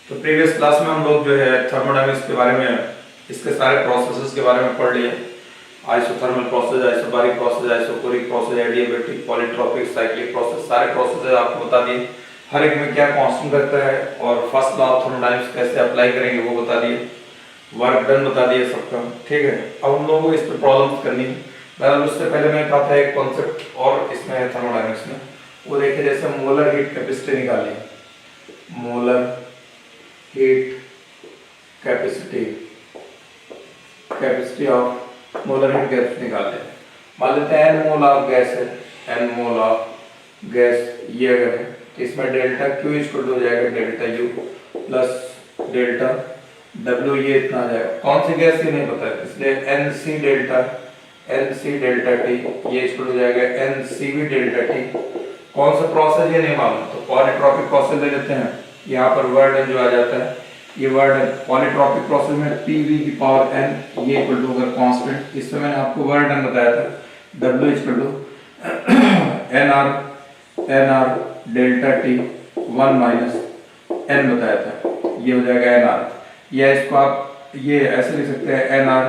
तो previous class में हम लोग जो है थर्मोडायनेमिक्स के बारे में, इसके सारे प्रोसेसेस के बारे में पढ़ लिए। Isothermal process, isobaric process, isochoric process, adiabatic, polytropic, cyclic process, सारे प्रोसेस आपको बता दिए। हर एक में क्या कांस्टेंट रहता है और फर्स्ट लॉ ऑफ थर्मोडायनेमिक्स कैसे अप्लाई करेंगे वो बता दिए। वर्क डन बता दिए सबका, ठीक है। अब हम लोगों को इस पर प्रॉब्लम्स करनी है। बहरहाल उससे पहले मैंने कहा था एक कॉन्सेप्ट और इसमें है थर्मोडायनेमिक्स में, वो देखिए जैसे मोलर हीट कैपेसिटी निकाली, molar heat capacity, capacity of molar heat gas निकाल लें। मान लेते हैं n मोल ऑफ गैस है, n मोल ऑफ गैस ये अगर है तो इसमें डेल्टा Q इक्वल हो जाएगा delta U plus delta W, ये इतना आ जाएगा। कौन सी गैस ये नहीं पता है, इसलिए NC डेल्टा T ये इक्वल हो जाएगा NCV डेल्टा T। कौन सा प्रोसेस ये नहीं मालूम, तो पॉलीट्रॉपिक प्रोसेस ले लेते हैं। यहाँ पर वर्ड जो आ जाता है ये वर्ड पॉलीट्रॉपिक प्रोसेस में PV की पावर n ये इक्वल टू होगा कांस्टेंट। इसमें मैंने आपको वर्ड n बताया था, W equal to nr delta T 1 minus n बताया था, ये हो जाएगा nr। या इसको आप ये ऐसे लिख सकते हैं nr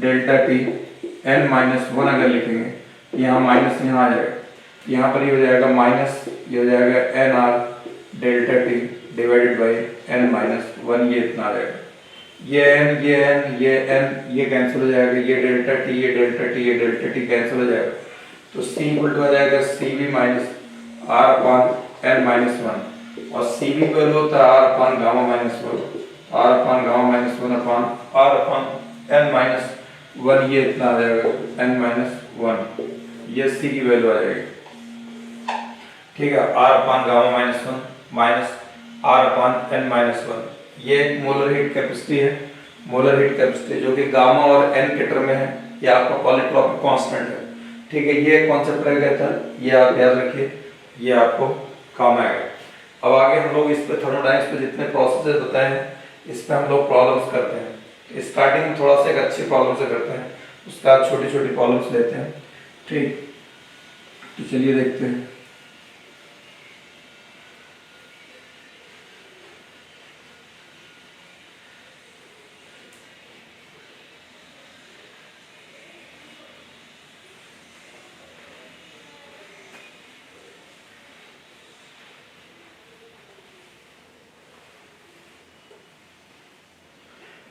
delta T n minus 1 अगर लिखेंगे, यहाँ माइनस यहाँ आ जाएगा, यहाँ पर ये हो जाएगा माइनस, ये हो जाएगा nr delta T divided by n minus 1, ये इतना आ जाएगा। ये n ये कैंसिल हो जाएगा, ये डेल्टा T ये डेल्टा T ये डेल्टा T कैंसिल हो जाएगा, तो C इक्वल टू आ जाएगा CV minus R upon n minus 1, और CV वैल्यू होता है R upon gamma minus 1, R upon gamma minus 1 upon R upon n minus 1, ये इतना आ जाएगा n माइनस 1, ये C की वैल्यू आ जाएगी, ठीक है। R upon gamma minus 1 minus R upon n minus 1, ये एक मोलर हीट कैपेसिटी है। मोलर हीट कैपेसिटी जो कि गामा और n के टर्म में है, ये आपका पॉलीट्रॉपिक कांस्टेंट है, ठीक है। ये कॉन्सेप्ट रह गया था, ये आप याद रखिए, ये आपको काम आएगा। अब आगे हम लोग इस पे थर्मोडायनेमिक्स पे जितने प्रोसेसेस बताए हैं इस पे हम लोग प्रॉब्लम्स करते हैं। स्टार्टिंग में थोड़ा सा एक अच्छी प्रॉब्लम से करते हैं, उसके बाद छोटी छोटी प्रॉब्लम्स लेते हैं, ठीक। तो चलिए देखते हैं।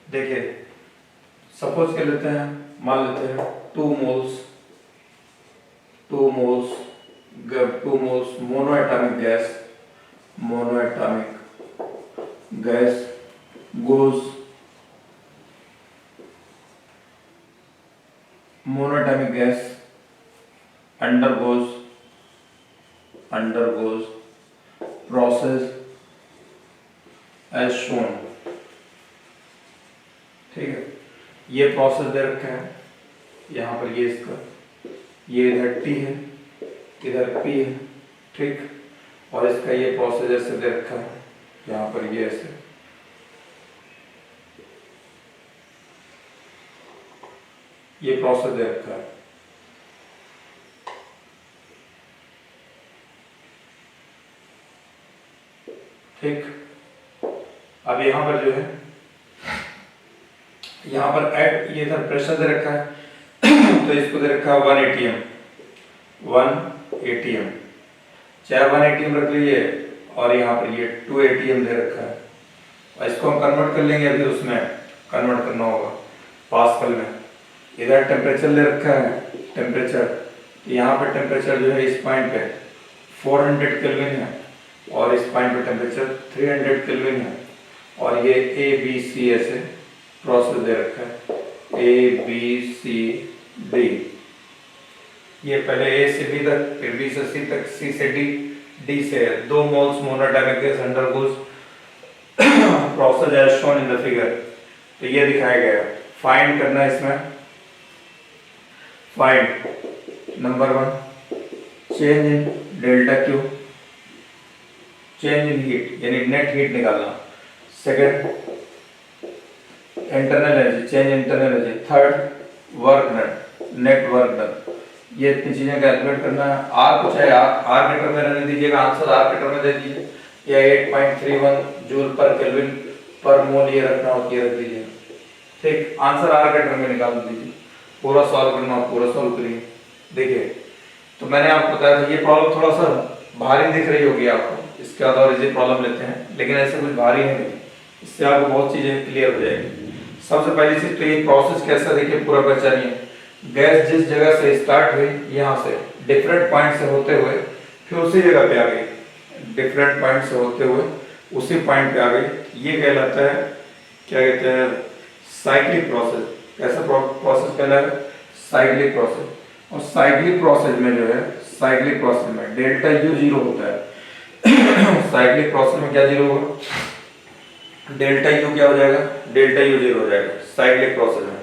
देखिए सपोज कर लेते हैं, मान लेते हैं 2 moles monoatomic gas goes monoatomic gas undergoes process as shown, ठीक है। ये प्रोसेस दे रखा है, यहाँ पर ये इसका, ये इधर T है, इधर P है, ठीक। और इसका ये प्रोसेस ऐसे दे रखा है, यहाँ पर ये ऐसे, ये प्रोसेस दे रखा है, ठीक। अब यहाँ पर जो है, यहाँ पर ऐड ये इधर प्रेशर दे रखा है तो इसको दे रखा है 1 atm, चाहे 1 atm रख लीजिए, और यहाँ पर ये 2 atm दे रखा है, और इसको हम कन्वर्ट कर लेंगे, अभी उसमें कन्वर्ट करना होगा पास्कल में। इधर टेम्परेचर ले रखा है, टेम्परेचर यहाँ पर टेम्परेचर जो है इस पॉइंट पे 400 केल्विन है, और इस पॉइंट पे टेम्परेचर 300 केल्विन है, और ये ABC ऐसे प्रोसेस दे रखा है, ABCD। ये पहले A से B तक, फिर B से C तक, C से D, D से 2 moles monoatomic gas undergoes process as shown in the figure. तो ये दिखाया गया है। फाइंड करना है इसमें, find number 1 change in delta Q, change in heat यानी नेट हीट निकालना। Second internal energy, change internal energy. Third work done, net work done. ये इतनी चीजें कैलकुलेट करना है। आर को चाहे आर के टर्म में रहने दीजिएगा, आंसर आर के टर्म में दे दीजिए, या 8.31 जूल पर केल्विन पर मोल ये रखना हो ये रख दीजिए। ठीक, आंसर आर के टर्म में निकाल दीजिए। पूरा सॉल्व करना हो पूरा सॉल्व करिए। देखिए तो मैंने आपको बताया था ये प्रॉब्लम थोड़ा सा भारी दिख रही होगी आपको, इसके बाद और इजी प्रॉब्लम लेते हैं, लेकिन ऐसे कुछ भारी है नहीं, इससे आपको बहुत चीजें क्लियर हो जाएगी। सबसे पहली चीज तो ये प्रोसेस कैसा देखिए पूरा पहचानिए। गैस जिस जगह से स्टार्ट हुई यहाँ से डिफरेंट पॉइंट से होते हुए फिर उसी जगह पे आ गई, डिफरेंट पॉइंट से होते हुए उसी पॉइंट पे आ गई, ये कहलाता है क्या कहते हैं साइक्लिक प्रोसेस। कैसा प्रोसेस कहलाता है? Cyclic process. और साइक्लिक प्रोसेस में जो है, साइक्लिक प्रोसेस में डेल्टा यू जीरो होता है। साइक्लिक प्रोसेस में क्या जीरो होगा? डेल्टा यू क्या हो जाएगा? डेल्टा यू जीरो हो जाएगा साइक्लिक प्रोसेस में।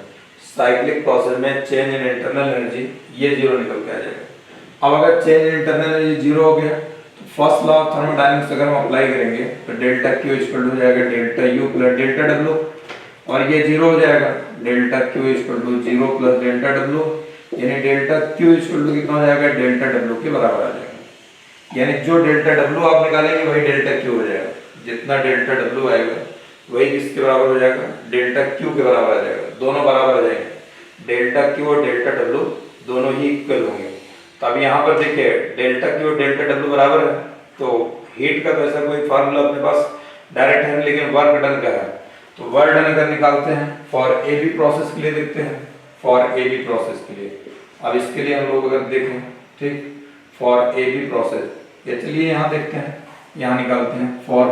साइक्लिक प्रोसेस में चेंज इन इंटरनल एनर्जी ये जीरो निकल के आ जाएगा। अब अगर change in internal energy zero हो गया तो फर्स्ट लॉ ऑफ थर्मोडायनेमिक्स अगर हम अप्लाई करेंगे तो डेल्टा क्यू इक्वल टू हो जाएगा delta U plus delta W, और ये जीरो हो जाएगा। Delta Q equal to zero plus delta W, यानी डेल्टा क्यू इक्वल टू कितना हो जाएगा? डेल्टा डब्ल्यू के बराबर आ जाएगा। यानी जो डेल्टा डब्ल्यू आप निकालेंगे वही डेल्टा क्यू हो जाएगा। जितना डेल्टा डब्ल्यू आएगा वही किसके बराबर हो जाएगा? डेल्टा क्यू के बराबर आ जाएगा। दोनों बराबर आ जाएंगे, डेल्टा क्यू और डेल्टा डब्ल्यू दोनों ही इक्वल होंगे। तो अब यहाँ पर देखिए डेल्टा क्यू और डेल्टा डब्ल्यू बराबर है, तो हीट का तो ऐसा कोई फार्मूला अपने पास डायरेक्ट है, लेकिन वर्क डन का है, तो वर्क डन अगर निकालते हैं फॉर ए बी प्रोसेस के लिए देखते हैं, फॉर ए बी प्रोसेस के लिए। अब इसके लिए हम लोग अगर देखें, ठीक, फॉर ए बी प्रोसेस, ये चलिए यहाँ देखते हैं, यहाँ निकालते हैं for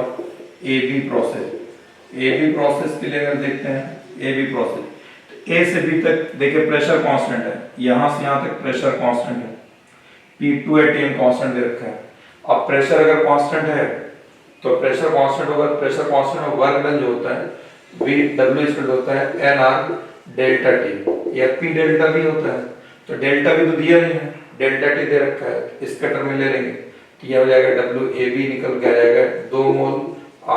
A B process. A B process के लिए अगर देखते हैं ए बी प्रोसेस, तो ए से बी तक देखिए प्रेशर कांस्टेंट है, यहाँ से यहाँ तक प्रेशर कांस्टेंट है, P2 ATM कांस्टेंट दे रखा है। अब प्रेशर अगर कांस्टेंट है तो प्रेशर कांस्टेंट होगा, प्रेशर कांस्टेंट में वर्क डन जो होता है V W इक्वल होता है NR डेल्टा T, या P डेल्टा भी होता है, तो डेल्टा भी तो दिया नहीं है, डेल्टा T दे रखा है, इसका टर्म में ले लेंगे तो यह हो जाएगा WAB निकल के आ जाएगा 2 मोल,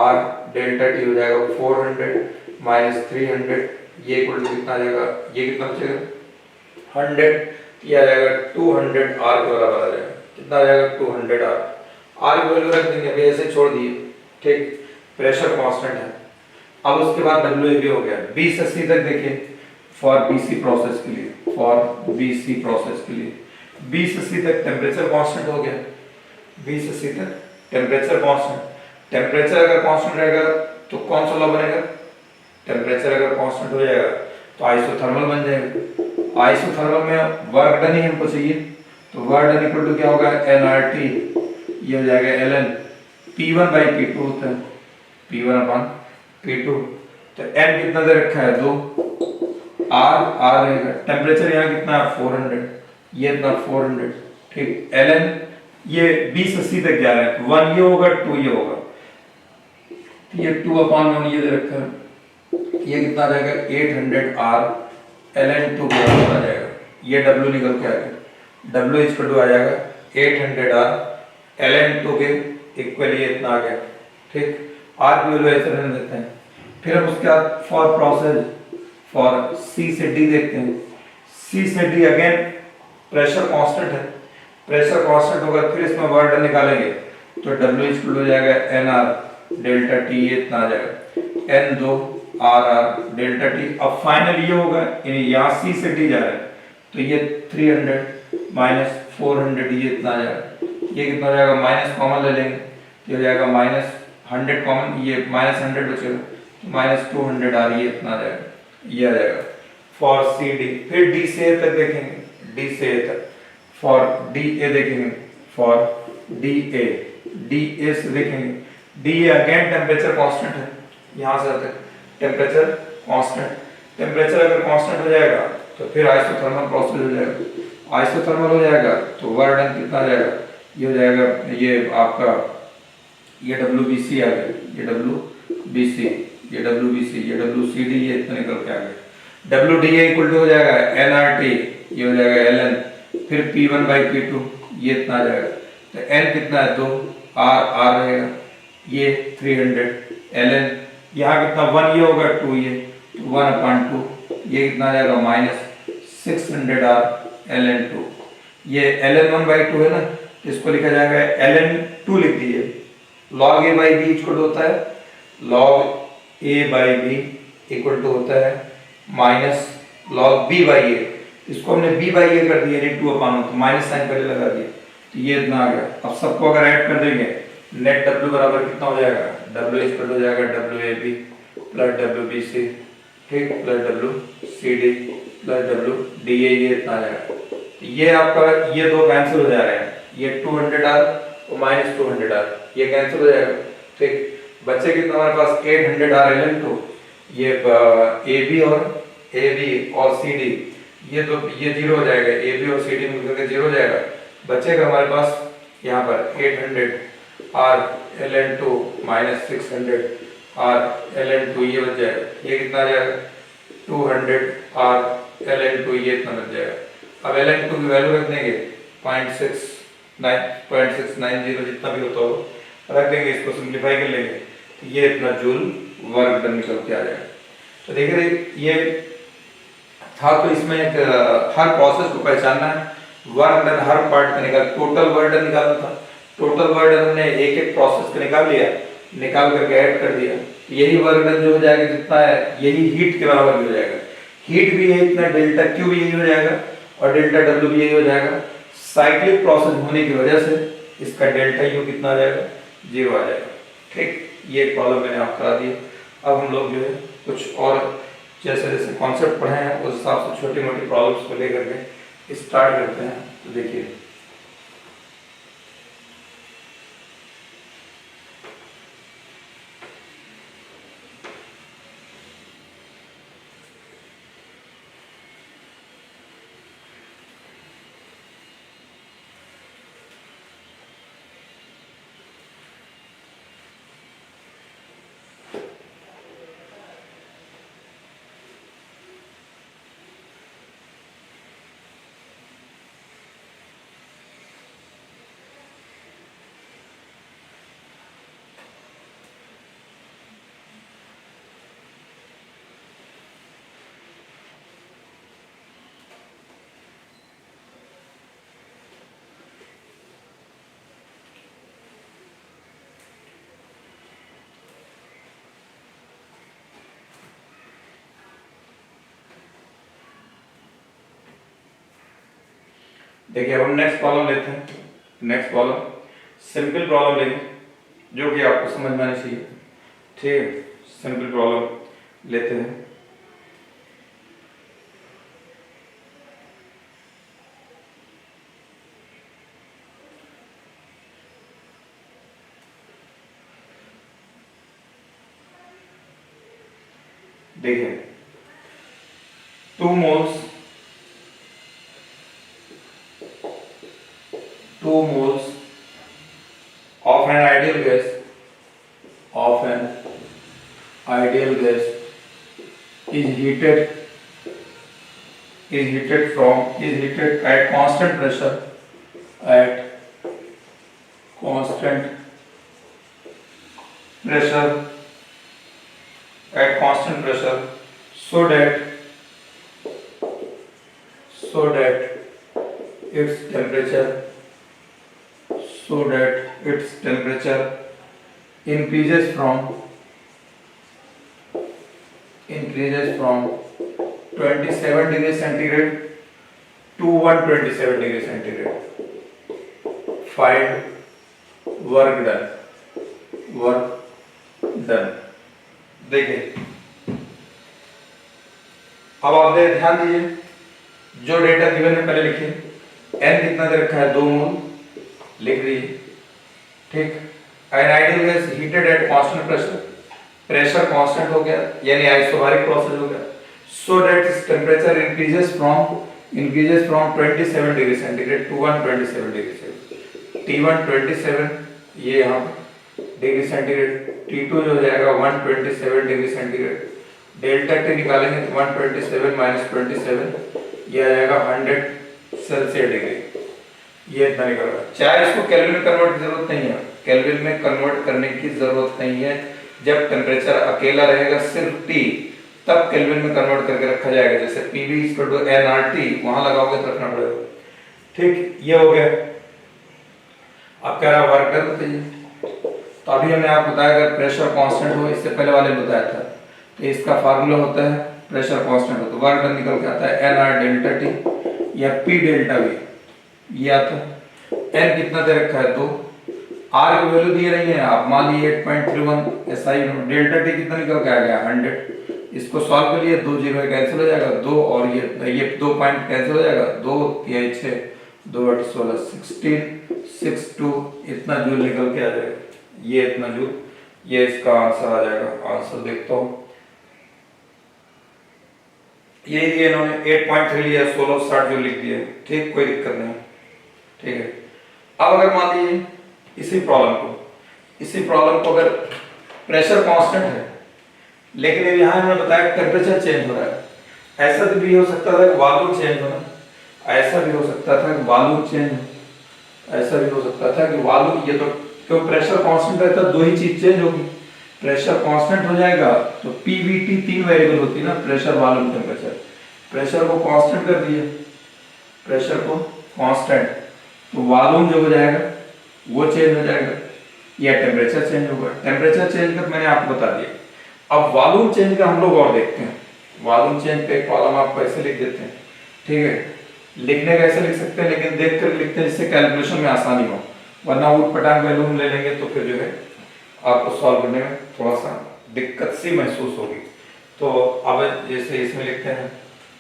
R डेल्टा T हो जाएगा 400 माइनस 300, ये इक्वल टू कितना आ जाएगा? ये कितना बचेगा? 100, ये आ जाएगा 200 R के बराबर आ जाएगा। कितना आ जाएगा? 200 R। R की वैल्यू रख देंगे, अभी ऐसे छोड़ दिए, ठीक, प्रेशर कांस्टेंट है। अब उसके बाद WAB हो गया। B से C तक देखिए फॉर BC प्रोसेस के लिए, फॉर BC प्रोसेस के लिए B से C तक टेम्परेचर कांस्टेंट हो गया। B से C तक टेम्परेचर कांस्टेंट, टेम्परेचर अगर कांस्टेंट रहेगा तो कौन सा लॉ बनेगा? टेम्परेचर अगर कांस्टेंट हो जाएगा तो आइसोथर्मल बन जाएगा। आइसोथर्मल में वर्क डन ही हमको चाहिए, तो वर्क डन इक्वल टू क्या होगा? NRT, ये हो जाएगा ln P1 बाई P2 होता है, P1 अपॉन P2, तो n कितना दे रखा है? 2, R रहेगा। टेम्परेचर यहाँ कितना है? 400, ये इतना 400, ठीक, ln ये B से C तक जा रहा है, 1 ये होगा 2 ये होगा, ये 2 अपॉन 1 ये दे रखा है, ये कितना रहेगा? 800 R ln 2 के बराबर आ जाएगा। ये W निकल के आ गया, W इक्वल टू आ जाएगा 800 R ln 2 के इक्वल, ये इतना आ गया, ठीक। R की वैल्यू ऐसे रहने देते हैं। फिर हम उसके बाद फॉर प्रोसेस, फॉर C से D देखते हैं। C से D अगेन प्रेशर कांस्टेंट है, प्रेशर कांस्टेंट होगा, फिर इसमें वर्क डन निकालेंगे तो W इक्वल हो जाएगा NR डेल्टा T, ये इतना आ जाएगा N2 RR डेल्टा T। अब फाइनल ये होगा, यानी यहाँ C से D जा रहा है तो ये 300 माइनस 400, ये इतना आ जाएगा, ये कितना हो जाएगा? माइनस कॉमन ले लेंगे, ये हो जाएगा माइनस 100 कॉमन, ये माइनस 100 बचेगा तो माइनस 200 R, ये इतना आ जाएगा, ये आ जाएगा फॉर CD। फिर D से A तक देखेंगे, D से A तक, फॉर DA देखेंगे, फॉर DA से देखेंगे, DA अगेन टेम्परेचर कांस्टेंट है, यहाँ से तक टेम्परेचर कांस्टेंट, टेम्परेचर अगर कांस्टेंट हो जाएगा तो फिर आइसोथर्मल प्रोसेस हो जाएगा, आइसोथर्मल हो जाएगा तो वर्क डन कितना आ जाएगा? ये हो जाएगा, ये आपका ये WBC आ गया, ये WBC, ये WBC, ये WCD, ये इतना निकल के आ गया। WDA इक्वल टू हो जाएगा NRT, ये हो जाएगा ln, फिर P1 बाई P2, ये इतना आ जाएगा, तो N कितना है? 2, R रहेगा, ये 300 ln, यहाँ कितना? 1 ये होगा 2 ये, 1/2, ये कितना आ जाएगा? माइनस 600 R ln 2, ये ln 1/2 है ना, इसको लिखा जाएगा ln 2 लिख दीजिए, log A by B equal होता है, log A by B equal to होता है minus log B by A. इसको हमने बी बाई ए कर दिया, यानी 2/, तो माइनस साइन पहले लगा दिया, तो ये इतना आ गया। अब सबको अगर ऐड कर देंगे, नेट डब्ल्यू बराबर कितना हो जाएगा, डब्ल्यू इक्वल हो जाएगा W A B plus W B C, ठीक, plus W C D plus W D A, ये इतना आ जाएगा। तो ये आपका ये दो कैंसिल हो जा रहे हैं, ये 200 आर और माइनस 200 आर, ये कैंसिल हो जाएगा, ठीक। बच्चे कितना हमारे पास 800 आर एल टू, ये ए बी और सी डी, ये तो ये जीरो हो जाएगा, ए बी और सी डी मिलकर के जीरो हो जाएगा। बचेगा हमारे पास यहाँ पर 800 R L N two minus 600 R L N two, ये बच जाएगा। ये कितना आ जाएगा 200 आर एल एन टू, ये इतना बच जाएगा। अब एल एन टू की वैल्यू रख देंगे 0.690 जितना भी होता हो रख देंगे, इसको सिंप्लीफाई कर लेंगे, तो ये इतना जूल वर्क डन निकल के आ जाएगा। तो देखिए ये था, तो इसमें एक हर प्रोसेस को पहचानना है, वर्क डन हर पार्ट का निकाल, टोटल वर्क डन निकालना था। टोटल वर्क डन हमने एक एक प्रोसेस का निकाल लिया, निकाल करके ऐड कर दिया, यही वर्क डन जो हो जाएगा जितना है, यही हीट के बराबर भी हो जाएगा। हीट भी है इतना, डेल्टा क्यू भी यही हो जाएगा और डेल्टा डब्ल्यू भी यही हो जाएगा। साइक्लिक प्रोसेस होने की वजह से इसका डेल्टा यू कितना आ जाएगा, 0 आ जाएगा, ठीक। ये प्रॉब्लम मैंने आपको करा दी। अब हम लोग जो है कुछ और जैसे जैसे कॉन्सेप्ट पढ़े हैं उस हिसाब से छोटी मोटी प्रॉब्लम्स को लेकर के स्टार्ट करते हैं। तो देखिए देखिए अब हम नेक्स्ट प्रॉब्लम लेते हैं। नेक्स्ट प्रॉब्लम सिंपल प्रॉब्लम लेंगे जो कि आपको समझ में आनी चाहिए, ठीक। सिंपल प्रॉब्लम लेते हैं। देखिए 2 moles of an ideal gas is heated at constant pressure so that its temperature increases from 27 degrees centigrade to 127 degrees centigrade. Find work done. देखिए अब आप ध्यान दीजिए, जो डेटा गिवन है पहले लिखिए। n कितना दे रखा है, 2 मोल लिख दीजिए, ठीक। An ideal gas heated at constant pressure constant हो गया, यानी आइसोबारिक प्रोसेस हो गया। So that its temperature increases from 27 degree centigrade to 127 degree centigrade. T1 27, ये यहाँ डिग्री सेंटीग्रेड, T2 जो हो जाएगा 127 डिग्री सेंटीग्रेड। डेल्टा T निकालेंगे तो 127 माइनस 27, ये आ जाएगा 100 सेल्सियस डिग्री, ये इतना निकलेगा। चाहे इसको केल्विन में कन्वर्ट की जरूरत नहीं है, केल्विन में कन्वर्ट करने की जरूरत नहीं है। जब टेम्परेचर अकेला रहेगा सिर्फ T, तब केल्विन में कन्वर्ट करके रखा जाएगा। जैसे PV nRT वहां लगाओगे तो रखना पड़ेगा, ठीक। ये हो गया। अब कह रहा वर्क डन बताइए। तो अभी हमने आपको बताया अगर प्रेशर कांस्टेंट हो, इससे पहले वाले में बताया था, तो इसका फार्मूला होता है प्रेशर कांस्टेंट हो तो वर्क डन निकल के आता है एन आर डेल्टा टी या पी डेल्टा वी, ये आता है। एन कितना दे रखा है 2, आर की वैल्यू दी रही है, आप मान लीजिए 8.31 एसआई, डेल्टा टी कितना निकल के आ गया 100। इसको सॉल्व करिए, 2 जीरो कैंसिल हो जाएगा, 2 और ये 2 पॉइंट कैंसिल हो जाएगा, 2 या 6 2 8 16 16 6 2 इतना जूल निकल के आ जाएगा, ये इतना जूल, ये इसका आंसर आ जाएगा। आंसर देखता हूँ, ये इन्होंने 8.3 लिया, 1660 जूल लिख दिया, ठीक, कोई दिक्कत नहीं, ठीक है। अब अगर मान लीजिए इसी प्रॉब्लम को अगर प्रेशर कांस्टेंट है, लेकिन यहाँ इन्होंने बताया टेम्परेचर चेंज हो रहा है, ऐसा भी हो सकता था कि वॉल्यूम चेंज होना, ऐसा भी हो सकता था कि वॉल्यूम चेंज हो, ऐसा भी हो सकता था कि वॉल्यूम, ये तो क्यों प्रेशर कांस्टेंट रहता है, 2 ही चीज चेंज होगी, प्रेशर कांस्टेंट हो जाएगा तो पीवीटी 3 वेरिएबल होती है ना, प्रेशर वॉल्यूम टेम्परेचर, प्रेशर को कांस्टेंट कर दिया, प्रेशर को कांस्टेंट, तो वॉल्यूम जो हो जाएगा वो चेंज हो जाएगा या टेम्परेचर चेंज होगा। टेम्परेचर चेंज का मैंने आपको बता दिया। अब वॉल्यूम चेंज का हम लोग और देखते हैं। वॉल्यूम चेंज पे एक कॉलम आपको ऐसे लिख देते हैं, ठीक है, लिखने का ऐसे लिख सकते हैं, लेकिन देख कर लिखते हैं जिससे कैलकुलेशन में आसानी हो, वरना ऊट पटांग वैल्यूम ले लेंगे तो फिर जो है आपको सॉल्व करने में थोड़ा सा दिक्कत सी महसूस होगी। तो अब जैसे इसमें लिखते हैं,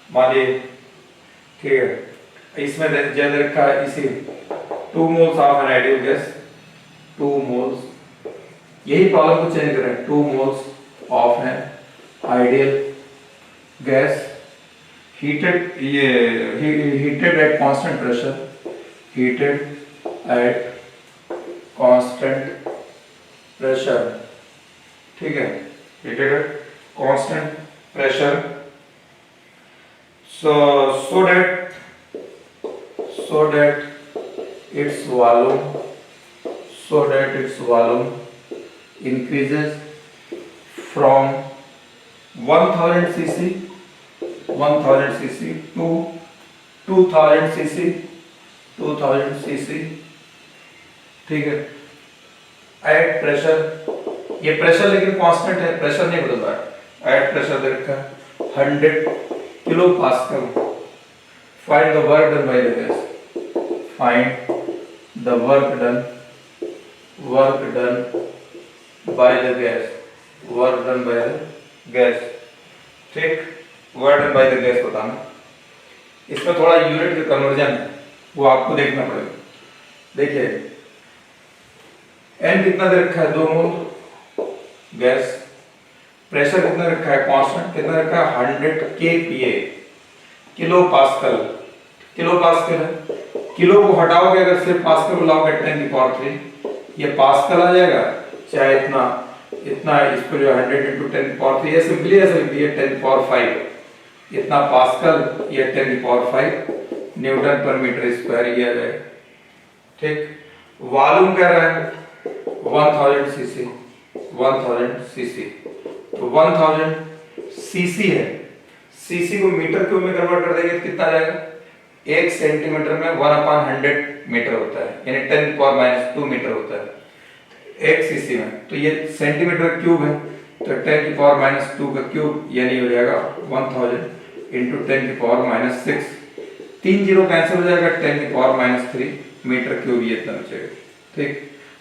मान लीजिए, ठीक है, इसमें ज्यादा रखा है इसी 2 moles of N ideal gas, 2 moles, यही प्रॉब्लम को चेंज करें, 2 moles of N ideal gas heated at constant pressure, heated at constant pressure, ठीक है, heated at constant pressure, so that its volume increases from 1000 cc to 2000 cc, ठीक है, at pressure, ये pressure लेकिन constant है, pressure नहीं बदल रहा है, एट प्रेशर दे रखा है 100 kilo pascal. Find the work done by the gas, find the work done by the gas, ठीक, work done by the gas बताना। इसमें थोड़ा यूनिट का कन्वर्जन है, वो आपको देखना पड़ेगा। देखिए एन कितना दे रखा है 2 मोल गैस, प्रेशर कितना रखा है कांस्टेंट, कितना रखा है 100 kPa, किलो पास्कल है, किलो को हटाओगे अगर सिर्फ पास्कल को लाओगे 10⁻³ ये पास्कल आ जाएगा, चाहे इतना इसको जो 100 × 10⁻³ ये सिंपली ऐसे लिख दिए 10⁻⁵, इतना पास्कल या 10⁻⁵ न्यूटन पर मीटर स्क्वायर ये आ जाएगा, ठीक। वॉल्यूम कह रहा है 1000 सीसी, तो 1000 सीसी है, सीसी को मीटर क्यूब में कन्वर्ट कर देंगे तो कितना आ जाएगा, 1 सेंटीमीटर में 1/100 मीटर होता है, यानी 10⁻² मीटर होता है 1 सीसी में, तो ये सेंटीमीटर क्यूब है, तो 10⁻² का क्यूब यानी हो जाएगा 1000 × 10⁻⁶, 3 जीरो कैंसिल हो जाएगा, 10⁻³ मीटर क्यूब ये इतना बचेगा, ठीक।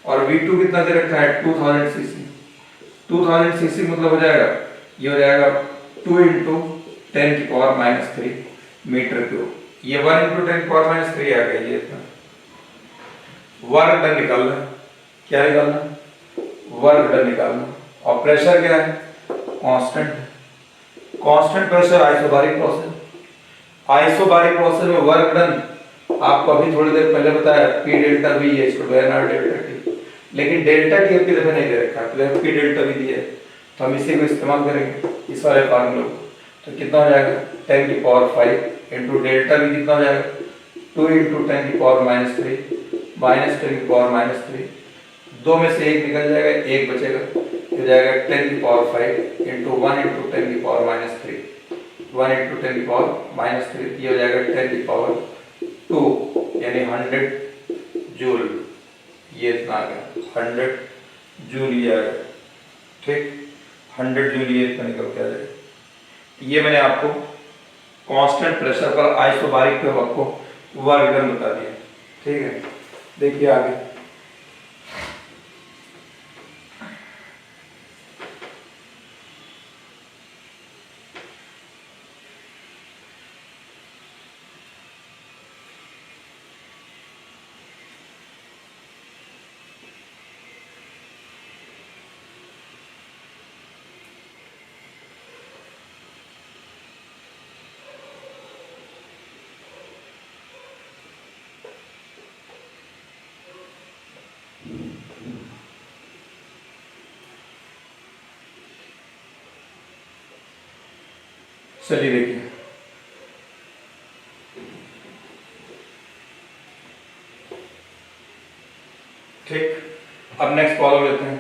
और V2 कितना दे रखा है 2000 सीसी, 2000 सीसी मतलब हो जाएगा, ये हो जाएगा 2 × 10⁻³ मीटर क्यूब, ये 1 × 10⁻³ आ गया, ये इतना वर्क डन निकालना, क्या निकालना, वर्क डन निकालना। और प्रेशर क्या है कांस्टेंट प्रेशर, आइसोबारिक प्रोसेस में वर्क डन आपको अभी थोड़ी देर पहले बताया P डेल्टा V है, इसको NR डेल्टा T, लेकिन डेल्टा T अब की दफे नहीं दे रखा है, तो P डेल्टा V दिया है, तो हम इसी को इस्तेमाल करेंगे इस वाले फार्मूले को। तो कितना हो जाएगा 10⁵ इंटू डेल्टा V कितना हो जाएगा 2 × 10⁻³ 2 में से 1 निकल जाएगा, 1 बचेगा, हो जाएगा 10⁵ इंटू 1 × 10⁻³, 1 × 10⁻³ ये हो जाएगा 10⁻², यानी 100 जूल, ये इतना आ गया 100 जूल ये आएगा, ठीक, 100 जूल ये इतना निकल के आ जाएगा। ये मैंने आपको कांस्टेंट प्रेशर पर आइसोबारिक पे आपको वर्क डन बता दिया, ठीक है। देखिए आगे, चलिए देखिए, ठीक। अब नेक्स्ट प्रॉब्लम लेते हैं,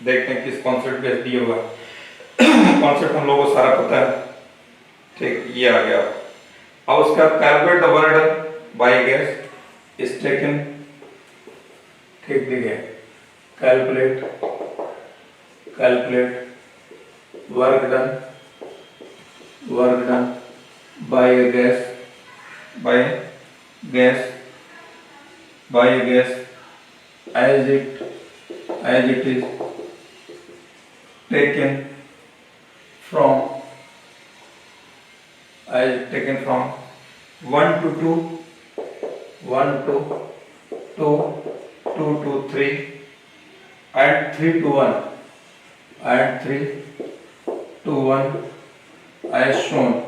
देखते हैं किस कॉन्सेप्ट पे दिया हुआ है। कॉन्सेप्ट हम लोगों को सारा पता है, ठीक, ये आ गया। अब उसका calculate the work by gas is taken, ठीक, देखिए calculate work done by a gas as it is taken from 1 to 2 to 3 and 3 to 1 as shown.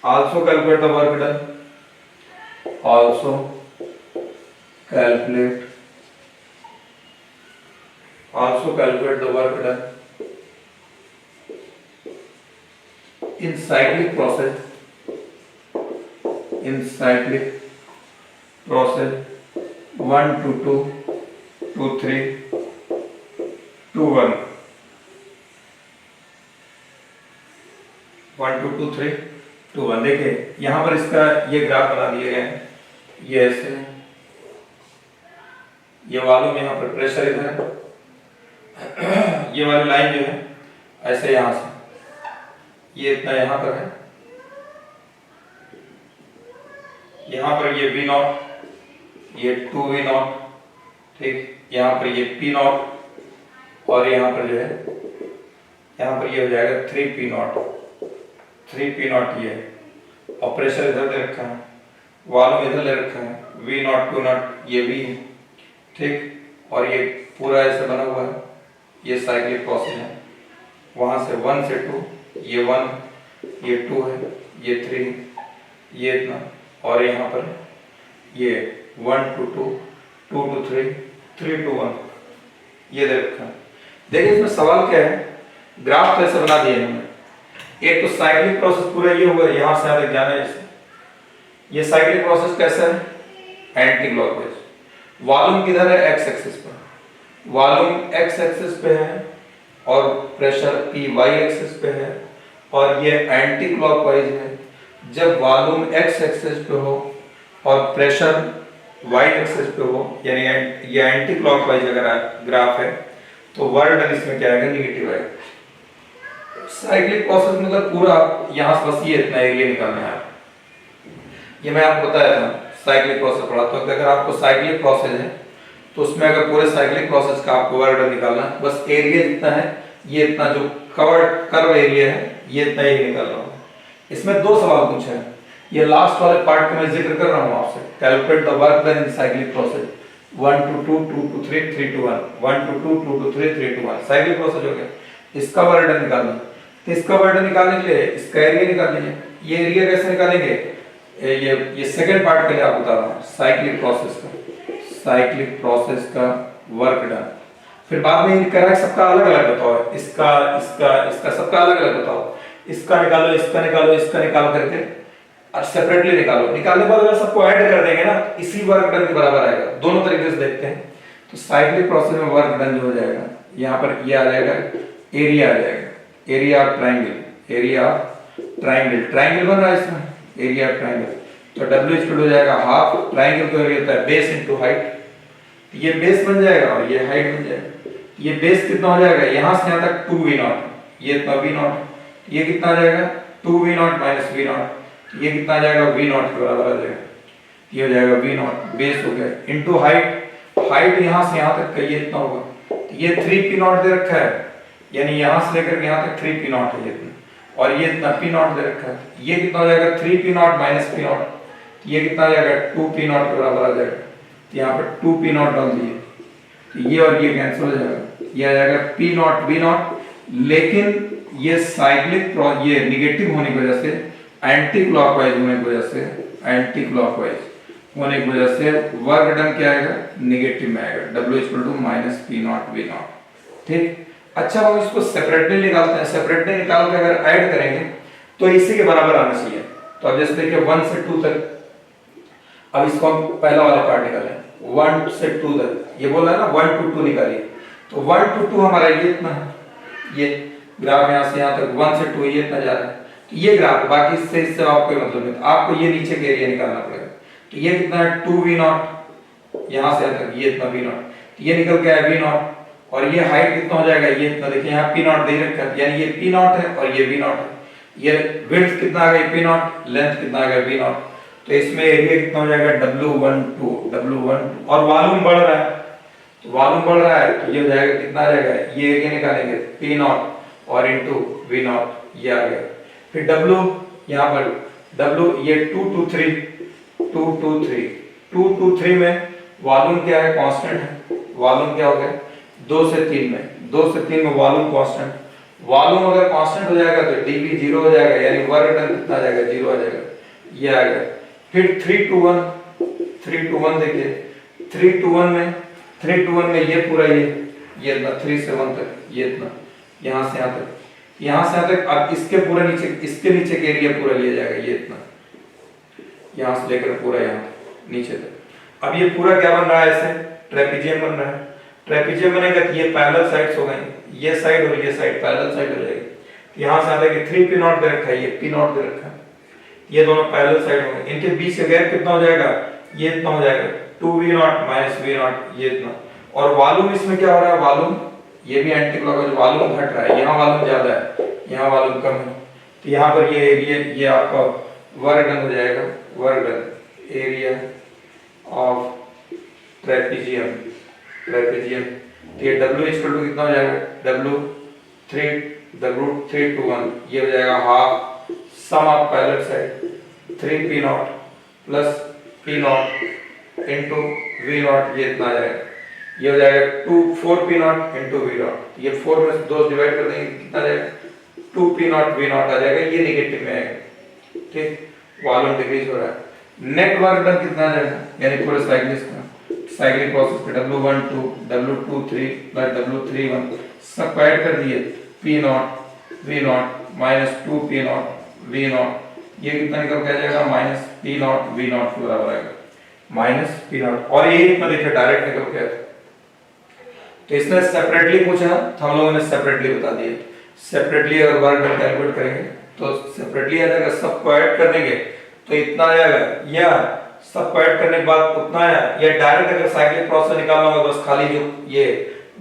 Also calculate the work done. Also calculate the work done in cyclic process 1 to 2 to 3 to 1 1 2 2 3 2 1। देखिए यहाँ पर इसका ये graph बना दिए गए हैं, ये ऐसे, ये वालों में यहाँ पर प्रेशर इधर है, ये वाली लाइन जो है ऐसे यहाँ से ये इतना यहाँ पर है, यहाँ पर ये V नॉट, ये 2V नॉट, ठीक, यहाँ पर ये P नॉट और यहाँ पर जो है यहाँ पर ये हो जाएगा 3P नॉट, 3P नॉट ये है, और प्रेशर इधर दे रखा है, वॉल्यूम इधर ले रखा है, V नॉट 2 नॉट ये V है, ठीक, और ये पूरा ऐसे बना हुआ है, ये साइक्लिक प्रोसेस है, वहां से 1 से 2, ये 1, ये 2 है, ये 3, ये इतना, और यहाँ पर ये 1 to 2, 2 to 3, 3 to 1 ये दे रखा है। देखिए इसमें सवाल क्या है, ग्राफ तो ऐसे बना दिए हैं, एक तो साइक्लिक प्रोसेस पूरा ये हुआ, यहाँ से आगे जाना है, ये साइक्लिक प्रोसेस कैसा है, एंटी क्लॉकवाइज, वॉल्यूम किधर है, एक्स एक्सिस पर, वॉल्यूम एक्स एक्सिस पे है और प्रेशर पी वाई एक्सिस पे है, और ये एंटी क्लॉकवाइज है। जब वॉल्यूम एक्स एक्सिस पे हो और प्रेशर वाई एक्सिस पे हो, यानी ये एंटी क्लॉकवाइज अगर ग्राफ है तो वर्क डन इसमें क्या आएगा, निगेटिव आएगा। साइक्लिक प्रोसेस मतलब पूरा यहाँ से बस ये इतना एरिया निकालना है, ये मैं आपको बताया था साइक्लिक प्रोसेस पढ़ा, तो अगर आपको साइक्लिक प्रोसेस है तो उसमें अगर पूरे साइक्लिक प्रोसेस का आपको वर्क डन निकालना है, बस एरिया जितना है ये इतना जो कवर्ड कर्व एरिया है ये इतना ही निकालना होगा। इसमें दो सवाल पूछे हैं, ये लास्ट वाले पार्ट का मैं जिक्र कर रहा हूँ आपसे, calculate the work done in cyclic process 1 to 2, 2 to 3, 3 to 1, 1 to 2, 2 to 3, 3 to 1 cyclic process हो गया। इसका वर्क डन निकालना, तो इसका वर्क डन निकालने के लिए इसका एरिया निकाल लीजिए। ये एरिया कैसे निकालेंगे, ये सेकंड पार्ट के लिए आप बता रहा हूँ, साइक्लिक प्रोसेस का वर्क डन। फिर बाद में ये कह रहा है सबका अलग अलग बताओ, इसका इसका इसका सबका अलग अलग बताओ, इसका निकालो, इसका निकालो, इसका निकाल करके और सेपरेटली निकालो। निकालने के बाद अगर सबको ऐड कर देंगे ना, इसी वर्क डन के बराबर आएगा। दोनों तरीके से देखते हैं तो साइक्लिक प्रोसेस में वर्क डन जो हो जाएगा, यहाँ पर ये आ जाएगा, एरिया आ जाएगा, एरिया ऑफ ट्राइंगल, ट्राइंगल बन रहा है इसमें, एरिया ऑफ ट्राइंगल, तो W स्क्वायर हो जाएगा हाफ, ट्राइंगल का एरिया होता है बेस इनटू हाइट, ये बेस बन जाएगा और ये हाइट बन जाएगा। ये बेस कितना हो जाएगा, यहाँ से यहाँ तक 2v0, ये इतना v0, ये कितना आ जाएगा 2v0 माइनस v0, ये कितना आ जाएगा v0 के बराबर आ जाएगा। ये हो जाएगा v0 बेस हो गया इनटू हाइट, हाइट यहाँ से यहाँ तक का ये इतना होगा, तो ये 3p0 दे रखा है, यानी यहाँ से लेकर के यहाँ तक 3p0 है ये इतना, और ये इतना p0 दे रखा है, ये कितना हो जाएगा 3p0 माइनस p0, ये कितना आ जाएगा 2p0 के बराबर आ जाएगा। तो यहाँ पर 2p0 डाल दिए, तो ये और ये कैंसिल हो जाएगा, ये आ जाएगा p0 v0, लेकिन ये साइक्लिक ये निगेटिव होने की वजह से, एंटी क्लॉकवाइज होने की वजह से, एंटी क्लॉकवाइज होने की वजह से वर्क डन क्या आएगा, निगेटिव में आएगा, W equal to minus p0 v0। ठीक, अच्छा हम इसको सेपरेटली निकालते हैं, सेपरेटली निकाल के अगर ऐड करेंगे तो इसी के बराबर आना चाहिए। तो अब जैसे देखिए 1 से 2 तक, अब इसको हम पहला वाला पार्ट निकालें, 1 से 2 तक, ये बोला है ना 1 to 2 निकालिए, तो 1 to 2 हमारा ये इतना है, ये ग्राफ यहाँ से यहाँ तक 1 से 2 ये इतना जा रहा है, तो ये ग्राफ, बाकी इससे आपको मतलब नहीं, आपको ये नीचे के एरिया निकालना पड़ेगा। तो ये कितना है 2v0, यहाँ से यहाँ तक ये इतना v0, तो ये निकल गया है v0, और ये हाइट कितना हो जाएगा, ये इतना, देखिए यहाँ p0 दे रखा है, यानी ये p0 है और ये v0 है, ये विड्थ कितना आ गया p0, लेंथ कितना आ गया v0, तो इसमें एरिया कितना हो जाएगा W12 और वॉल्यूम बढ़ रहा है, तो वॉल्यूम बढ़ रहा है तो ये हो जाएगा कितना आ जाएगा, ये एरिया निकालेंगे p0 और इनटू v0, ये आ गया। फिर W यहाँ पर W ये 2 to 3 में वॉल्यूम क्या है, कांस्टेंट है, वॉल्यूम क्या हो गया 2 से 3 में, 2 से 3 में वॉल्यूम कांस्टेंट, वॉल्यूम अगर कांस्टेंट हो जाएगा तो dv 0 हो जाएगा, यानी वर्क डन कितना आ जाएगा 0 आ जाएगा, ये आ गया। फिर 3 to 1 देखिए 3 to 1 में ये पूरा ये इतना 3 से 1 तक, ये इतना यहाँ से यहाँ तक, यहाँ से यहाँ तक, अब इसके पूरा नीचे, इसके नीचे के एरिया पूरा लिया जाएगा, ये इतना यहाँ से लेकर पूरा यहाँ नीचे तक। अब ये पूरा क्या बन रहा है, ऐसे ट्रेपेजियम बन रहा है, ट्रेपेजियम बनेगा तो ये पैरेलल साइड्स हो गई, ये साइड और ये साइड पैरेलल साइड हो जाएगी। यहाँ से आता है कि 3p0 दे रखा है, ये p0 दे रखा है, ये दोनों पैरेलल साइड होंगे, इनके बीच का गैप कितना हो जाएगा, ये इतना हो जाएगा 2v0 माइनस v0, ये इतना, और वॉल्यूम इसमें क्या हो रहा है, वॉल्यूम ये भी एंटी क्लॉकवाइज वॉल्यूम घट रहा है, यहाँ वॉल्यूम ज्यादा है, यहाँ वॉल्यूम कम है, तो यहाँ पर ये एरिया, ये आपका वर्क डन हो जाएगा, work done area of trapezium, तो ये W इक्वल टू कितना हो जाएगा, W3 to 1, ये हो जाएगा half sum of parallel side 3p0 plus p0 into v0, ये इतना आ जाएगा, ये हो जाएगा 4p0 इनटू v0, ये 4 में से 2 डिवाइड कर देंगे कितना आ जाएगा 2p0 v0 आ जाएगा, ये नेगेटिव में आएगा। ठीक, वॉल्यूम डिक्रीज हो रहा है, नेट वर्क डन कितना आ जाएगा, यानी पूरे साइक्लिक प्रोसेस पे W12 W23 प्लस W31 सब ऐड कर दिए, p0 v0 minus 2p0 v0, ये कितना निकल के आ जाएगा माइनस p0 v0 के बराबर आएगा, माइनस p0, और ये इतना देखिए डायरेक्ट निकल के आया। तो इसने सेपरेटली पूछा तो हम लोगों ने सेपरेटली बता दिया, सेपरेटली अगर वर्क डन कैलकुलेट करेंगे तो सेपरेटली आ जाएगा, सबको ऐड कर देंगे तो इतना आ जाएगा, या सबको ऐड करने के बाद उतना आया, या डायरेक्ट अगर साइक्लिक प्रोसेस निकालना होगा बस खाली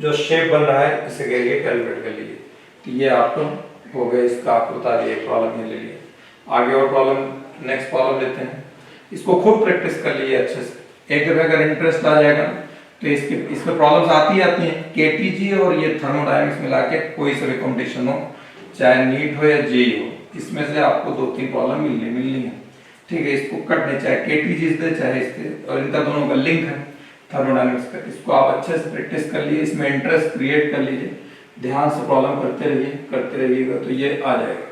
जो शेप बन रहा है इसे कैलकुलेट कर लीजिए। तो ये आपको हो गया, इसका आपको बता दिए प्रॉब्लम ये ले लिए। आगे और प्रॉब्लम, नेक्स्ट प्रॉब्लम लेते हैं, इसको खूब प्रैक्टिस कर लीजिए अच्छे से, एक दफे अगर इंटरेस्ट आ जाएगा तो इसमें प्रॉब्लम्स आती हैं, केटीजी और ये थर्मोडायनेमिक्स मिला के कोई सा भी कंपटीशन हो, चाहे नीट हो या जेई हो, इसमें से आपको 2-3 प्रॉब्लम मिलनी है। ठीक है, इसको कट नहीं, चाहे केटीजी से चाहे इसके, और इनका दोनों का लिंक है थर्मोडायनेमिक्स का, इसको आप अच्छे से प्रैक्टिस कर लीजिए, इसमें इंटरेस्ट क्रिएट कर लीजिए, ध्यान से प्रॉब्लम करते रहिएगा तो ये आ जाएगा।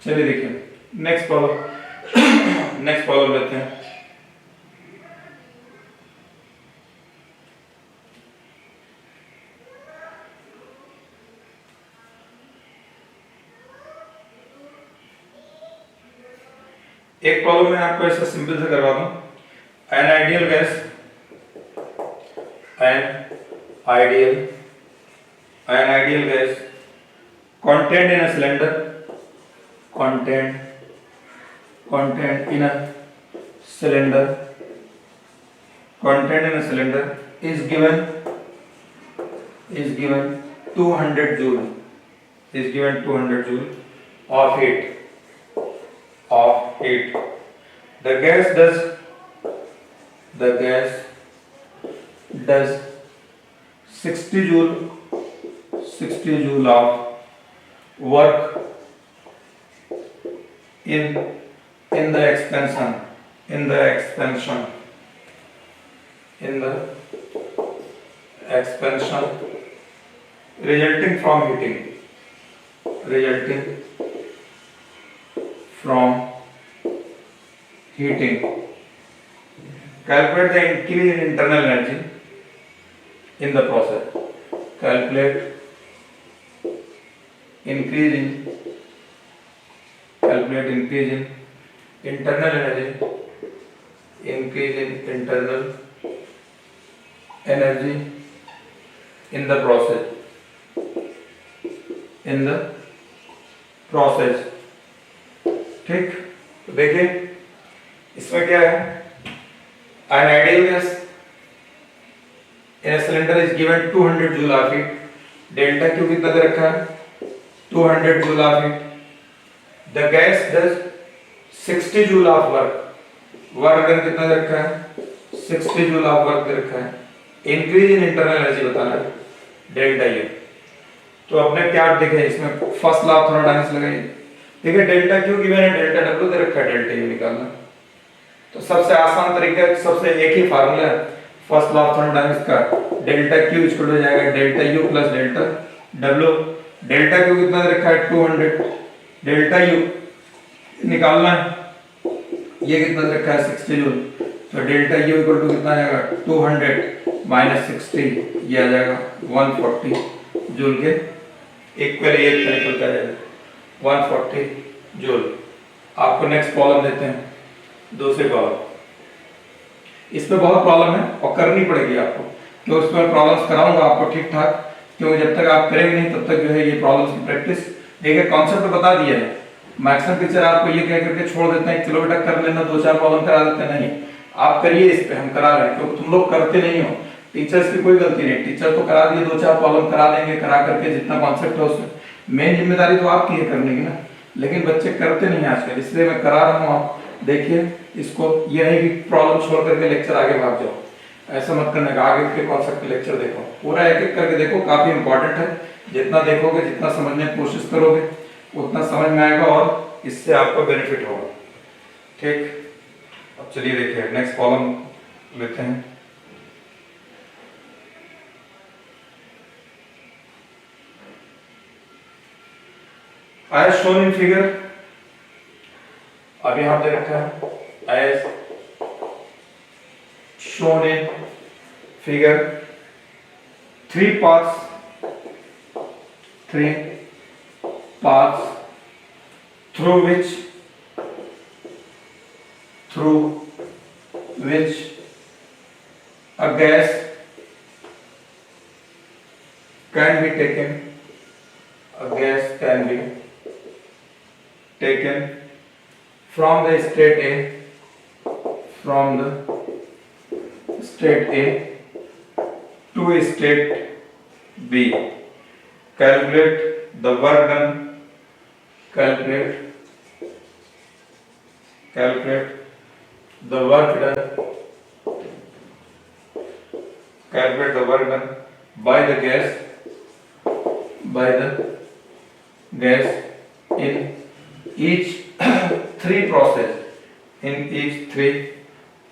चलिए देखिए नेक्स्ट प्रॉब्लम लेते हैं। एक प्रॉब्लम मैं आपको ऐसा सिंपल से करवा दूं। N ideal gas, N ideal gas contained in a cylinder, contained in a cylinder, is given 200 joule, of heat. The gas does 60 joule of work in the expansion resulting from heating. Calculate the increase in internal energy in the process. Calculate increase in internal energy, in the process. ठीक, तो देखिए इसमें क्या है, an ideal gas in a cylinder is given 200 joule of heat. Delta Q कितना दे रखा है, 200 joule of heat. The gas does 60 joule of work. Work done कितना दे रखा है, 60 joule of work दे रखा है. इंक्रीज इन इंटरनल एनर्जी बताना है, डेल्टा यू. तो अपने क्या देखे इसमें फर्स्ट लॉ ऑफ थर्मोडायनामिक्स लगाइए. देखिए डेल्टा क्यू गिवन है, डेल्टा डब्ल्यू दे रखा है, डेल्टा यू निकालना. तो सबसे आसान तरीका, सबसे एक ही फार्मूला है फर्स्ट लॉ ऑफ थर्मोडायनामिक्स का, डेल्टा क्यू इक्वल हो जाएगा delta U plus delta W. Delta Q कितना दे रखा है 200, डेल्टा यू निकालना है, ये कितना दे रखा है 60 जूल. तो डेल्टा यू इक्वल टू कितना आएगा 200 माइनस 60, ये आ जाएगा 140 जूल के इक्वल, ये निकल कर आएगा 140 जूल. आपको नेक्स्ट प्रॉब्लम देते हैं, दूसरी प्रॉब्लम. इसमें बहुत प्रॉब्लम है और करनी पड़ेगी आपको, क्योंकि इसमें प्रॉब्लम्स कराऊंगा आपको ठीक ठाक, क्योंकि जब तक आप करेंगे नहीं तब तक जो है ये प्रॉब्लम्स की प्रैक्टिस. देखिए कॉन्सेप्ट बता दिया है, मैक्सिमम टीचर आपको ये कह करके छोड़ देते हैं चलो बेटा कर लेना, 2-4 प्रॉब्लम करा देते हैं. नहीं, आप करिए, इस पे हम करा रहे हैं, क्योंकि तुम लोग करते नहीं हो. टीचर्स की कोई गलती नहीं, टीचर तो करा दिए, 2-4 प्रॉब्लम करा देंगे, करा करके जितना कॉन्सेप्ट है उसमें मेन जिम्मेदारी तो आपकी है करने की ना, लेकिन बच्चे करते नहीं आजकल, इसलिए मैं करा रहा हूँ. आप देखिए इसको, ये नहीं कि प्रॉब्लम छोड़ करके लेक्चर आगे भाग जाओ, ऐसा मत करने का. आगे के कॉन्सेप्ट लेक्चर देखो, पूरा एक एक करके देखो, काफी इंपॉर्टेंट है. जितना देखोगे, जितना समझने की कोशिश करोगे उतना समझ में आएगा और इससे आपको बेनिफिट होगा. ठीक, अब चलिए देखिए नेक्स्ट प्रॉब्लम लेते हैं. as shown in figure, अभी यहाँ दे रखा है as shown in figure, three paths through which a gas can be taken from the state A to state B. Calculate the work done. Calculate the work done by the gas in each three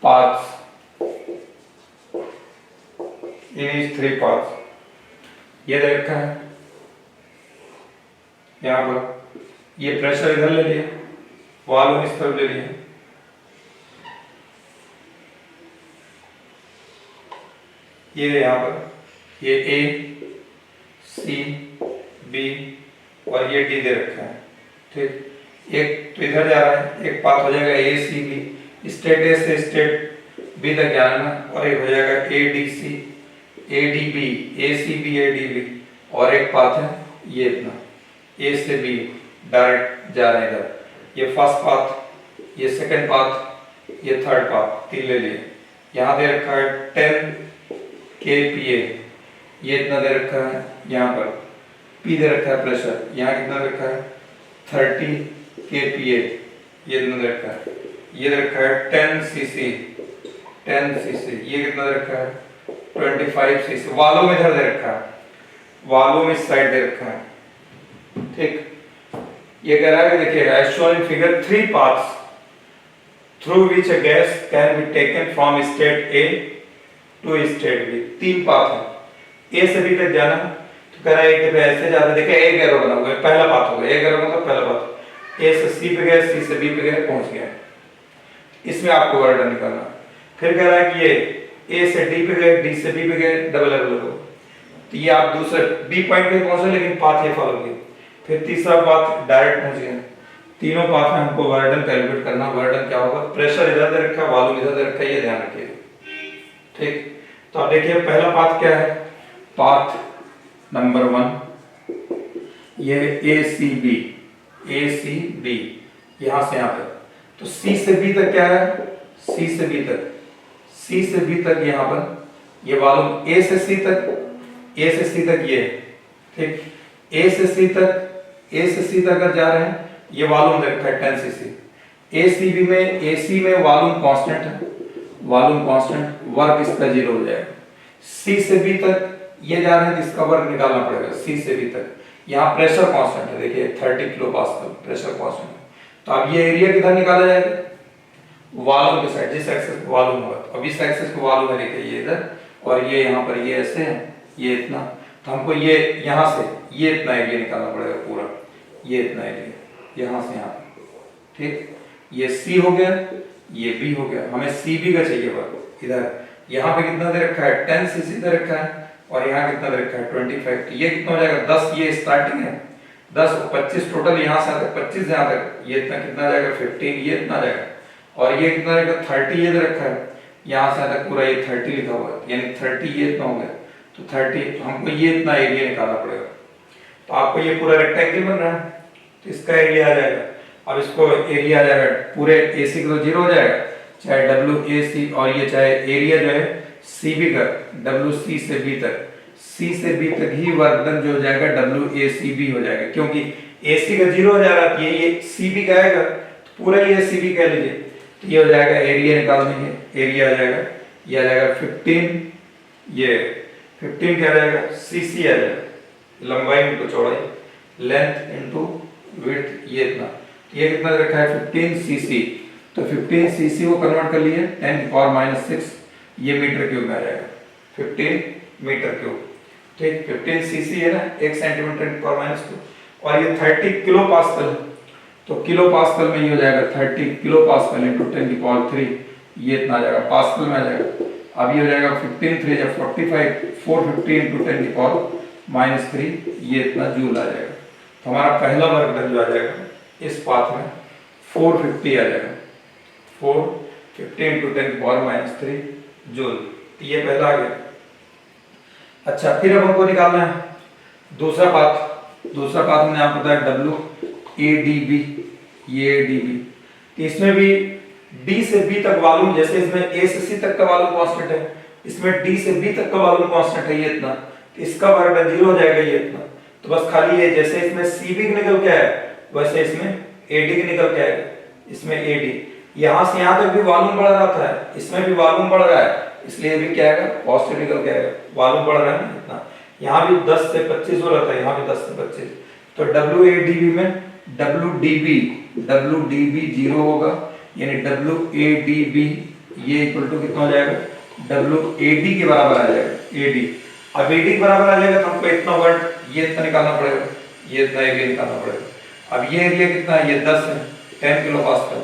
paths. ये दे रखा है यहाँ पर, ये pressure इधर ले लिया, volume इस तरफ ले लिया. ये यहाँ पर ये A, C, B और ये D दे रखा है. ठीक, एक तो इधर जा रहा है, एक पाथ हो जाएगा ए सी बी, स्टेट ए से स्टेट बी तक जाना है, और एक हो जाएगा A D C A D B, A C B A D B, और एक पाथ है ये इतना ए से बी डायरेक्ट जा रहे हैं इधर। ये फर्स्ट पाथ, ये सेकंड पाथ, ये थर्ड पाथ, तीन ले लिए। यहाँ दे रखा है 10 kPa, ये इतना दे रखा है। यहाँ पर P दे रखा है प्रेशर, यहाँ कितना दे रखा है 30 kPa, ये इतना दे रखा है। ये दे रखा है 10 cc, ये कितना दे रखा है 25 cc। वाल्व इधर दे रखा है, वाल्व इस साइड दे रखा है, ठीक। ये कह रहा है कि देखिएगा as shown in figure 3 paths through which a gas can be taken from state A to state B। तीन पाथ है, A से B तक जाना, तो कह रहा है कि ऐसे जाते, देखिए एक एरो बना हुआ है, पहला पाथ हो गया, एक एरो मतलब पहला पाथ, A से C पे गए, C से B पे गए, पहुंच गए। इसमें आपको वर्ड निकालना। फिर कह रहा है कि ये A से D पे गए, D से B पे गए, डबल एरो लगो, तो ये आप दूसरे B पॉइंट पे पहुंचे, लेकिन पाथ ये फॉलो किए। फिर तीसरा पाथ डायरेक्ट पहुंच गया। तीनों पाथ में हमको वर्डन कैलकुलेट करना। वर्डन क्या होगा, प्रेशर इधर दे रखा है, वॉल्यूम इधर दे रखा है, ये ध्यान रखिए, ठीक। तो अब देखिए पहला पाथ क्या है, पाथ नंबर 1, ये ए सी बी, यहां से यहां तक। तो सी से बी तक क्या है, सी से बी तक यहां पर ये वॉल्यूम ए से सी तक ये, ठीक। ए से सी तक अगर जा रहे हैं, ये वॉल्यूम दे रखा है 10 cc। एसी में वॉल्यूम कांस्टेंट है, वर्क इसका 0 हो जाएगा। सी से बी तक ये जा रहे हैं, इसका वर्क निकालना पड़ेगा सी से बी तक। यहाँ प्रेशर कांस्टेंट है, देखिए 30 किलो पास्कल प्रेशर कांस्टेंट है। तो अब ये एरिया किधर निकाला जाएगा, वॉल्यूम के साइड, जिस एक्सेस पे वॉल्यूम होगा। अब इस एक्सेस पे वॉल्यूम है, देखिए ये इधर, और ये यहाँ पर ये ऐसे है, ये इतना। तो हमको ये यहाँ से ये इतना एरिया निकालना पड़ेगा पूरा, ये इतना एरिया यहाँ से यहाँ, ठीक। ये C हो गया, ये B हो गया। हमें CB का चाहिए वर्क। इधर यहाँ पे कितना दे रखा है 10 cc दे रखा है, और यहाँ कितना दे रखा है 25। ये कितना हो जाएगा 10, ये स्टार्टिंग है 10 और 25 टोटल, यहाँ से तक 25 यहाँ तक, ये इतना कितना जाएगा 15, ये इतना जाएगा। और ये कितना जाएगा 30, ये दे रखा है, यहाँ से तक पूरा ये 30 लिखा हुआ है, यानी 30 ये इतना हो गया। तो 30 हमको ये इतना एरिया निकालना पड़ेगा। तो आपको ये पूरा रेक्टेंगल बन रहा है, तो इसका एरिया आ जाएगा। अब इसको एरिया आ जाएगा पूरे AC का 0 हो जाएगा, चाहे WAC, और ये चाहे एरिया जो है CB का, WC से B तक, C से B तक ही वर्क डन जो हो जाएगा WACB हो जाएगा, क्योंकि AC का 0 हो जा रहा है, ये CB का आएगा, तो पूरा ये CB कह लीजिए। तो ये हो जाएगा, एरिया निकाल देंगे, एरिया आ जाएगा, ये आ जाएगा 15, ये 15 क्या आ जाएगा CC आ जाएगा, लंबाई इंटू चौड़ाई, लेंथ इंटू विड्थ, ये इतना। ये कितना रखा है 15 cc। तो 15 cc को कन्वर्ट कर लिए 10⁻⁻⁶, ये मीटर क्यूब में आ जाएगा, 15 मीटर क्यूब, ठीक। 15 cc है ना, 1 सेंटीमीटर ⁻², और ये 30 किलो पास्कल। तो किलो पास्कल में ये हो जाएगा 30 किलो पास्कल इंटू 10⁻3, ये इतना आ जाएगा, पास्कल में आ जाएगा। अब ये हो जाएगा 15 3 या 45, 450 इंटू 10⁻⁻3, ये इतना जूल आ जाएगा। तो हमारा पहला वर्क डन जो आ जाएगा इस पाथ में 450 आ जाएगा, 450 इंटू 10⁻³ जूल। ये पहला आ गया। अच्छा, फिर अब हमको निकालना है दूसरा पाथ हमने आपको बताया WADB, ये ADB। इसमें भी D से B तक वॉल्यूम, जैसे इसमें A से C तक का वॉल्यूम कांस्टेंट है, इसमें D से B तक का वॉल्यूम कांस्टेंट है, ये इतना। तो इसका वर्क डन 0 हो जाएगा, ये इतना। तो बस खाली ये, जैसे इसमें CB निकल के आया, वैसे इसमें AD की निकल के आएगा, इसमें AD। यहाँ से यहाँ तक भी वॉल्यूम बढ़ रहा था, इसमें भी वॉल्यूम बढ़ रहा है, इसलिए भी क्या आएगा पॉजिटिव निकल के आएगा, वॉल्यूम बढ़ रहा है ना इतना। यहाँ भी 10 से 25 हो रहा था, यहाँ भी 10 से 25। तो WADB में WDB 0 होगा, यानी WADB ये इक्वल टू कितना हो जाएगा WAD के बराबर आ जाएगा, AD। अब AD के बराबर आ जाएगा तो हमको इतना वर्ड ये इतना निकालना पड़ेगा, ये इतना एरिया निकालना पड़ेगा। अब ये एरिया कितना है, ये 10 है, 10 किलो पास्कल,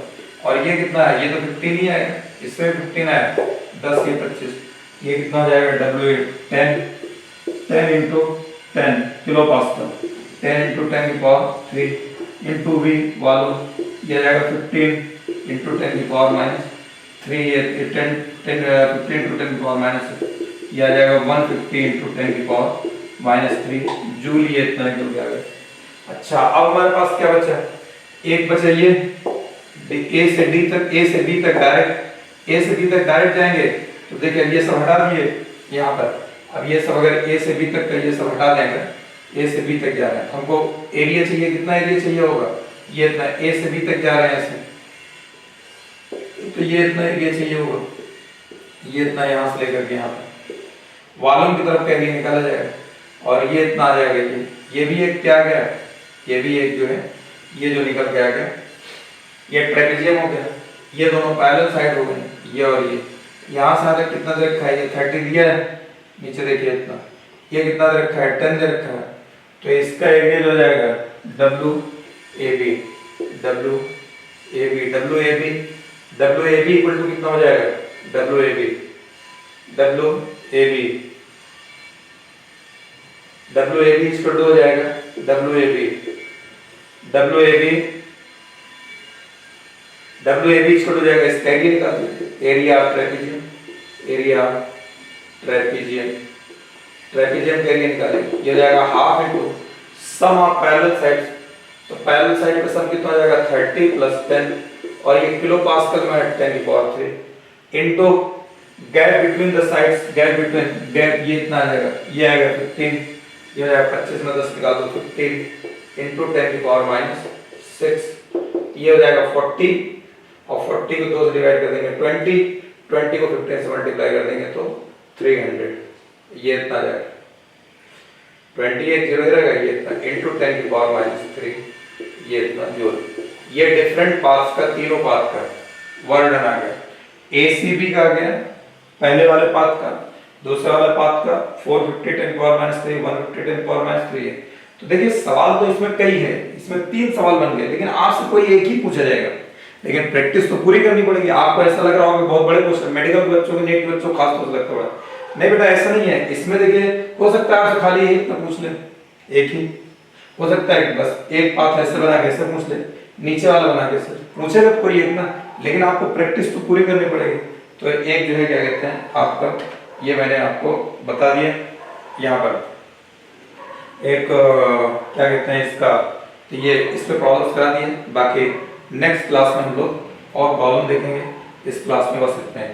और ये कितना है, ये तो 15 ही आएगा, इसमें 15 आया, 10 ये 25, ये कितना हो जाएगा WA 10 into 10 kilo pascal, 10 into 10⁻³ into V volume, ये आ जाएगा 15 इंटू 10⁻³ ये 15 इंटू 10⁻⁻⁶ ये आ जाएगा 150 इंटू 10⁻³ जूल, ये इतना निकल के आ गया। अच्छा अब हमारे पास क्या बचा, एक बचा ये ए से डी तक, ए से बी तक डायरेक्ट, ए से बी तक डायरेक्ट जाएंगे तो देखिए ये सब हटा दिए यहाँ पर। अब ये सब अगर ए से बी तक का ये सब हटा देंगे, ए से बी तक जा रहे हैं, हमको एरिया चाहिए, कितना एरिया चाहिए होगा, ये इतना, ए से बी तक जा रहे हैं ऐसे तो ये इतना एरिया चाहिए होगा, ये इतना यहाँ से लेकर के यहाँ पर वॉल्यूम की तरफ का एरिया निकाला जाएगा और ये इतना आ जाएगा। ये भी एक क्या आ गया, ये भी एक जो है ये जो निकल के आ गया, ये ट्रेपेजियम हो गया, ये दोनों पैरेलल साइड हो गए, ये और ये यहाँ से आगे कितना दे रखा है, ये 30 दिया है, नीचे देखिए इतना, ये कितना दे रखा है 10 दे रखा है, तो इसका एरिया जो जाएगा WAB, WAB इक्वल टू कितना हो जाएगा, WAB इक्वल टू हो जाएगा WAB इक्वल हो जाएगा, इसका एरिया निकाल दीजिए, एरिया ऑफ ट्रेपेजियम का एरिया निकालेंगे, ये हो जाएगा half into sum of parallel sides, तो पैरेलल साइड का सम कितना हो जाएगा 30 प्लस 10 और ये किलो पास्कल में 10⁻³ into gap between the sides, gap ये इतना आ जाएगा, ये आएगा 15, ये हो जाएगा 25 में 10 निकाल दो 15 इनटू 10⁻⁶, ये हो जाएगा 40 और 40 को 2 से डिवाइड कर देंगे 20 को 15 से मल्टीप्लाई कर देंगे तो 300, ये इतना आ जाएगा 28 0 रहेगा, ये इतना इनटू 10⁻⁻�3, ये इतना जूल। ये डिफरेंट पाथ्स का, तीनों पाथ का वर्क डन आ गया, ACB का आ गया पहले वाले पाथ का, दूसरे वाले पाथ का 450 10⁻⁻3 150 10⁻³ है। तो देखिए सवाल तो इसमें कई है, इसमें 3 सवाल बन गए, लेकिन आपसे कोई एक ही पूछा जाएगा, लेकिन प्रैक्टिस तो पूरी करनी पड़ेगी। आपको ऐसा लग रहा होगा बहुत बड़े क्वेश्चन, मेडिकल बच्चों के, नेट बच्चों खास तौर से लगता है, नहीं बेटा ऐसा नहीं है। इसमें देखिए हो सकता है आपसे खाली एक ना पूछ ले, एक ही हो सकता है, बस एक पाथ ऐसे बना के ऐसे पूछ ले, नीचे वाला बना के ऐसे पूछेगा तो कोई एक ना, लेकिन आपको प्रैक्टिस तो पूरी करनी पड़ेगी। तो एक जो है क्या कहते हैं आपका, ये मैंने आपको बता दिया यहाँ पर एक क्या कहते हैं इसका, तो ये इस पे प्रॉब्लम्स करा दिए। बाकी नेक्स्ट क्लास में हम लोग और प्रॉब्लम देखेंगे, इस क्लास में बस इतना है।